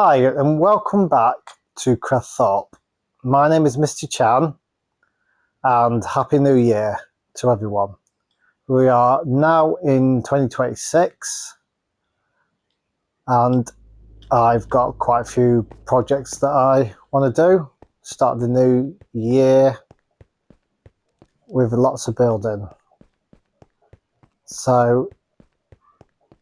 Hi and welcome back to Crafthorpe. My name is Mr. Chan and Happy New Year to everyone. We are now in 2026 and I've got quite a few projects that I want to do. Start the new year with lots of building. So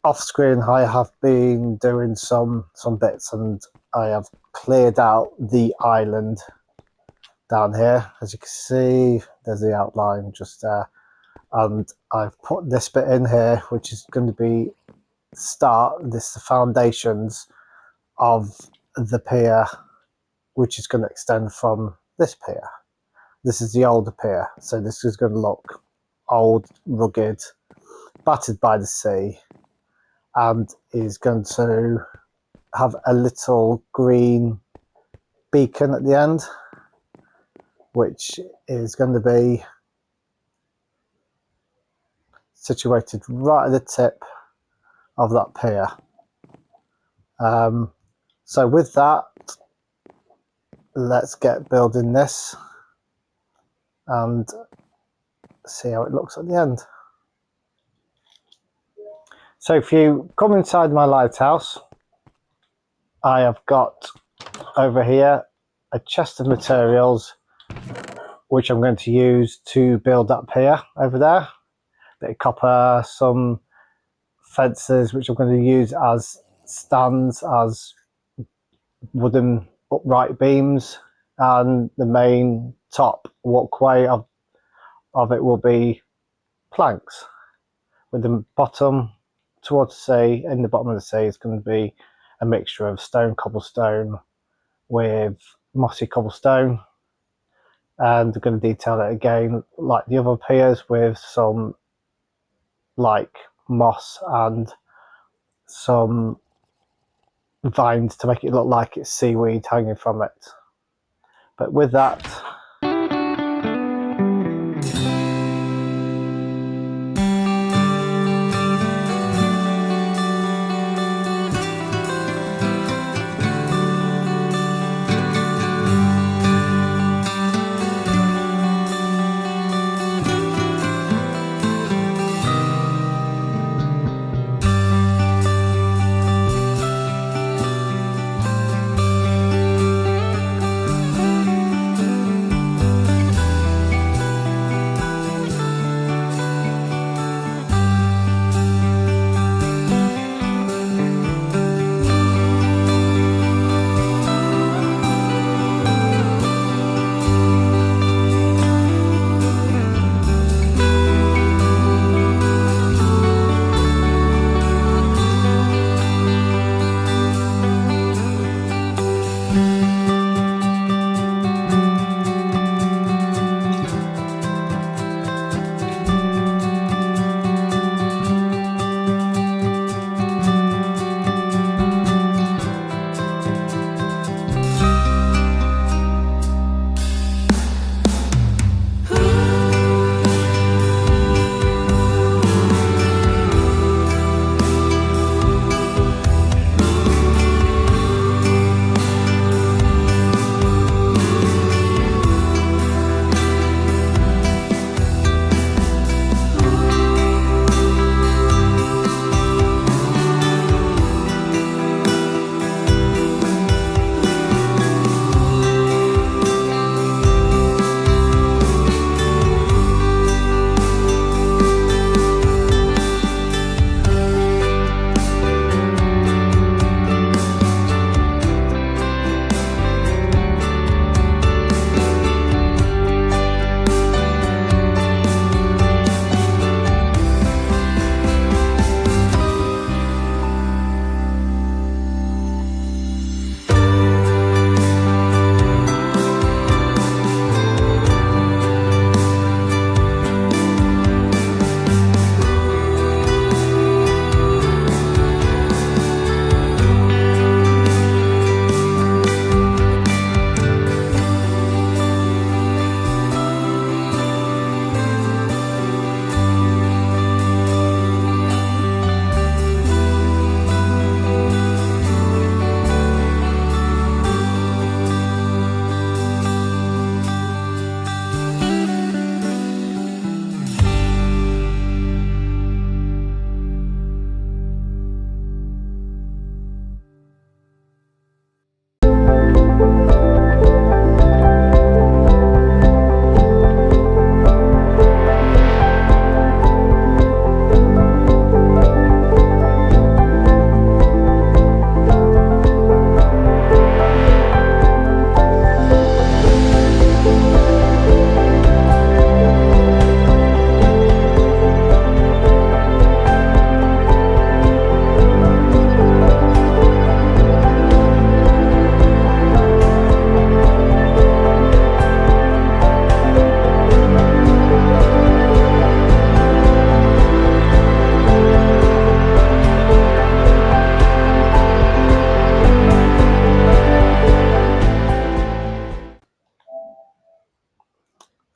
off screen I have been doing some bits, and I have cleared out the island down here. As you can see, there's the outline just there, and I've put this bit in here which is going to be the foundations of the pier, which is going to extend from this pier. This is the older pier, so this is going to look old, rugged, battered by the sea, and is going to have a little green beacon at the end, which is going to be situated right at the tip of that pier. So with that, let's get building this and see how it looks at the end. So if you come inside my lighthouse, I have got over here a chest of materials which I'm going to use to build that pier over there. A bit of copper, some fences which I'm going to use as stands, as wooden upright beams, and the main top walkway of it will be planks, with the bottom towards the sea. In the bottom of the sea is going to be a mixture of stone cobblestone with mossy cobblestone, and I'm going to detail it again like the other piers with some like moss and some vines to make it look like it's seaweed hanging from it. But with that,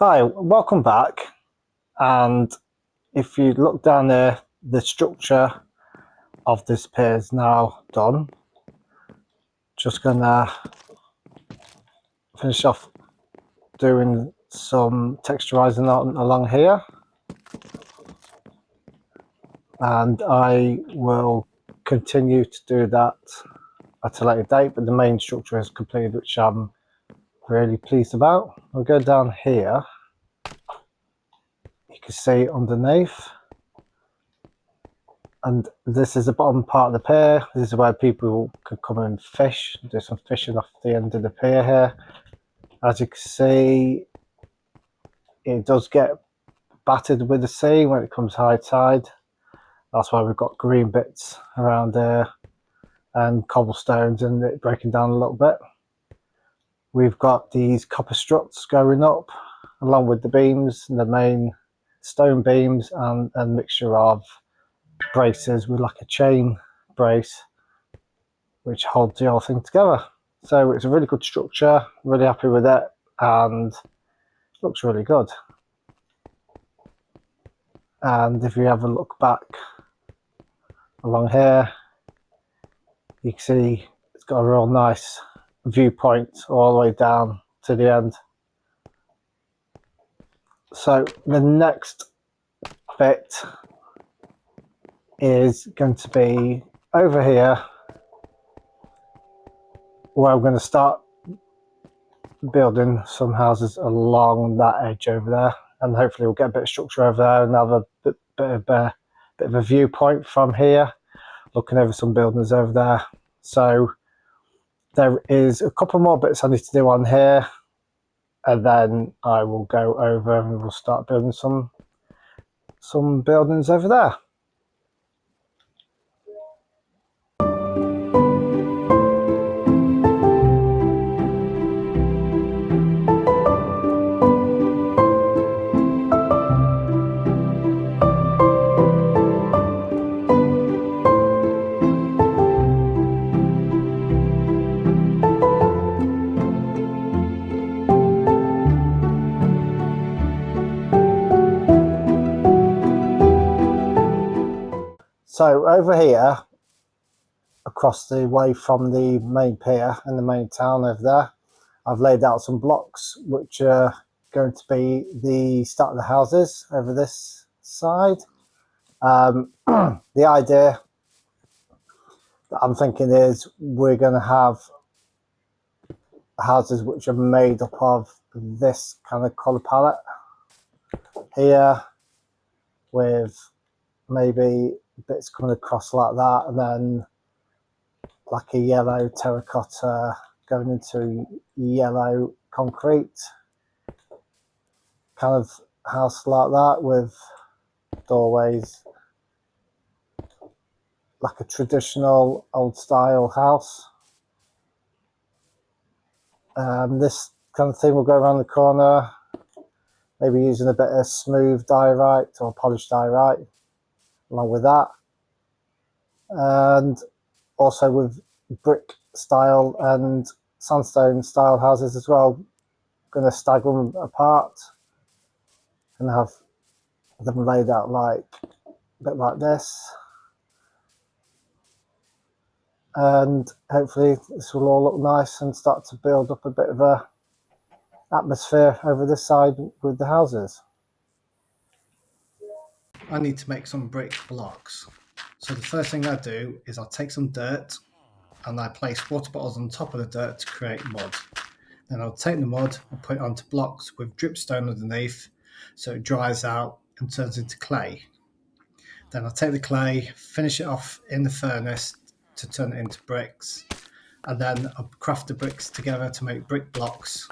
Hi, welcome back. And if you look down there, the structure of this pier is now done. Just gonna finish off doing some texturizing along here, and I will continue to do that at a later date, but the main structure is completed, which I'm really pleased about. I'll go down here. You can see underneath, and this is the bottom part of the pier. This is where people can come and fish, do some fishing off the end of the pier here. As you can see, it does get battered with the sea when it comes high tide. That's why we've got green bits around there and cobblestones and it breaking down a little bit. We've got these copper struts going up along with the beams, the main stone beams, and a mixture of braces with like a chain brace which holds the whole thing together. So it's a really good structure, really happy with it, and looks really good. And if you have a look back along here, you can see it's got a real nice viewpoint all the way down to the end. So the next bit is going to be over here, where I'm going to start building some houses along that edge over there, and hopefully we'll get a bit of structure over there and have a bit of a viewpoint from here, looking over some buildings over there. So there is a couple more bits I need to do on here, and then I will go over and we'll start building some buildings over there. So over here, across the way from the main pier and the main town over there, I've laid out some blocks which are going to be the start of the houses over this side. The idea that I'm thinking is we're going to have houses which are made up of this kind of colour palette here, with maybe bits coming across like that, and then like a yellow terracotta going into yellow concrete kind of house like that, with doorways like a traditional old style house. This kind of thing will go around the corner, maybe using a bit of smooth diorite or polished diorite along with that, and also with brick style and sandstone style houses as well. Going to stagger them apart and have them laid out like a bit like this, and hopefully this will all look nice and start to build up a bit of a atmosphere over this side with the houses. I need to make some brick blocks. So the first thing I do is I'll take some dirt and I place water bottles on top of the dirt to create mud. Then I'll take the mud and put it onto blocks with dripstone underneath so it dries out and turns into clay. Then I'll take the clay, finish it off in the furnace to turn it into bricks, and then I'll craft the bricks together to make brick blocks.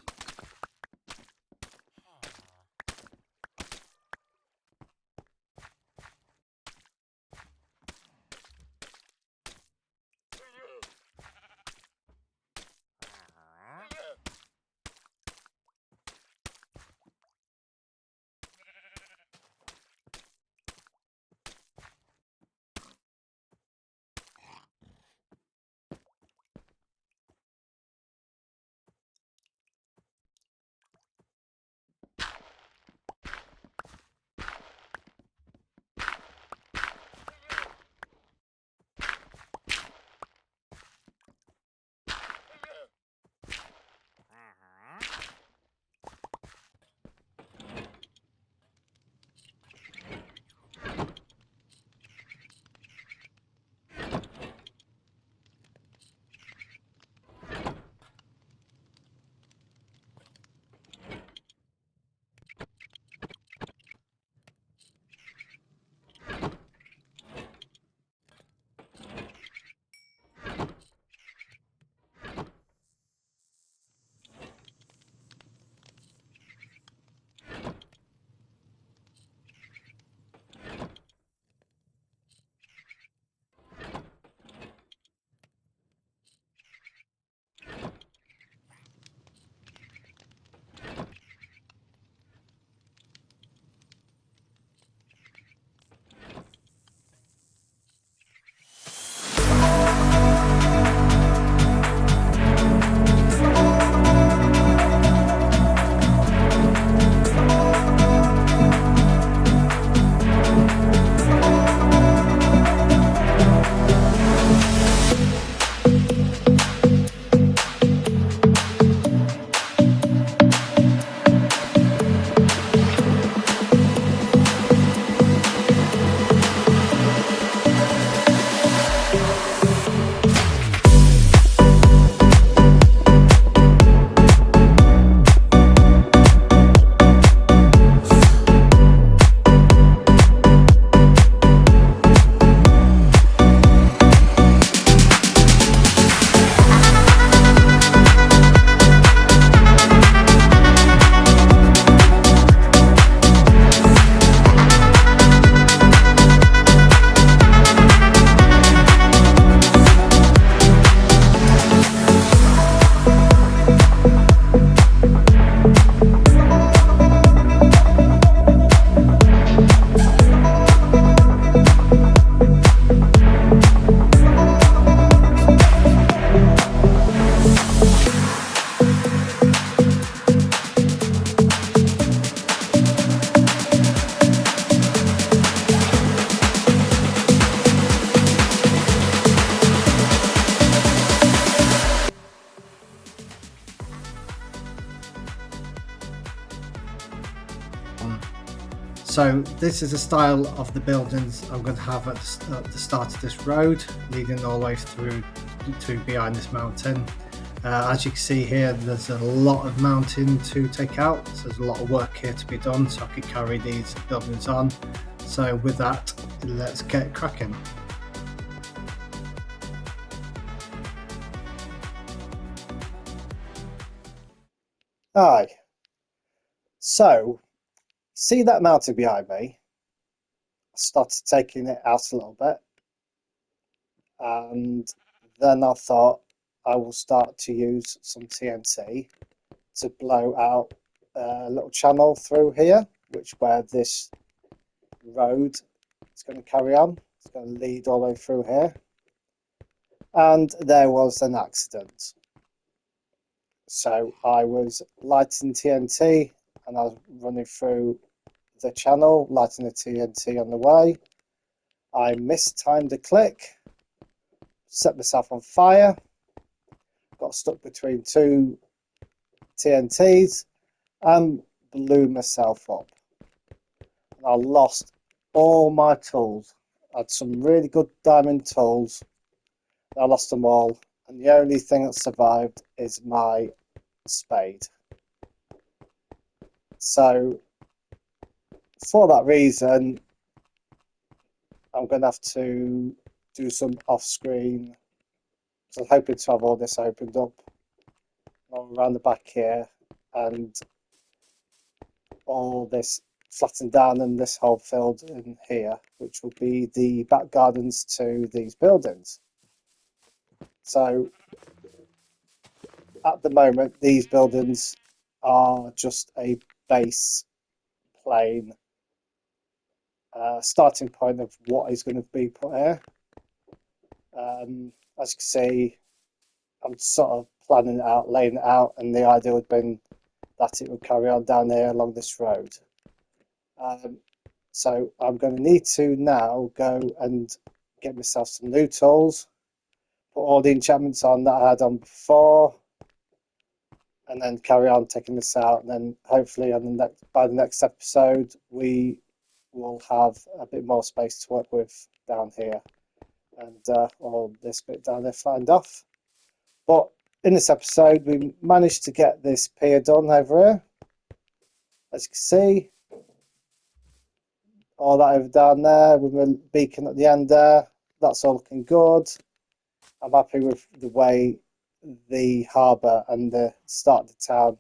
So this is the style of the buildings I'm going to have at the start of this road, leading all the way through to behind this mountain. As you can see here, there's a lot of mountain to take out, so there's a lot of work here to be done, so I could carry these buildings on. So with that, let's get cracking. Hi, so see that mountain behind me? I started taking it out a little bit, and then I thought I will start to use some TNT to blow out a little channel through here, which where this road is going to carry on. It's going to lead all the way through here. And there was an accident. So I was lighting TNT and I was running through the channel, lighting the TNT on the way. I mistimed a click, set myself on fire, got stuck between two TNTs and blew myself up. And I lost all my tools. I had some really good diamond tools. I lost them all, and the only thing that survived is my spade. So for that reason, I'm going to have to do some off-screen. So I'm hoping to have all this opened up around the back here, and all this flattened down and this whole filled in here, which will be the back gardens to these buildings. So at the moment, these buildings are just a base plane starting point of what is going to be put here. As you can see, I'm sort of planning it out, laying it out, and the idea would have been that it would carry on down here along this road. So I'm going to need to now go and get myself some new tools, put all the enchantments on that I had on before, and then carry on taking this out. And then hopefully on by the next episode, we will have a bit more space to work with down here, and all this bit down there flattened off. But in this episode, we managed to get this pier done over here. As you can see, all that over down there with a beacon at the end there, that's all looking good. I'm happy with the way the harbour and the start of the town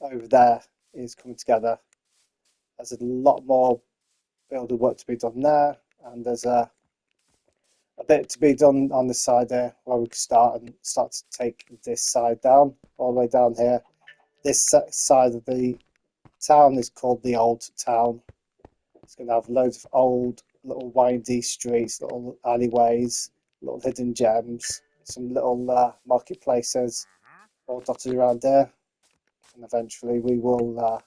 over there is coming together. There's a lot more builder work to be done there, and there's a bit to be done on this side here where we can start to take this side down, all the way down here. This side of the town is called the Old Town. It's going to have loads of old little windy streets, little alleyways, little hidden gems, some little marketplaces all dotted around there. And eventually we will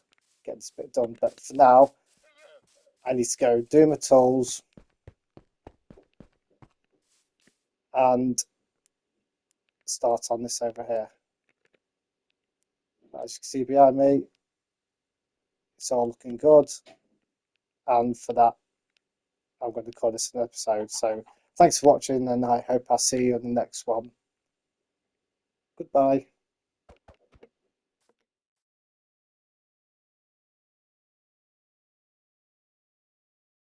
get this bit done. But for now, I need to go do my tools and start on this over here. As you can see behind me, it's all looking good. And for that, I'm going to call this an episode. So thanks for watching, and I hope I'll see you in the next one. Goodbye.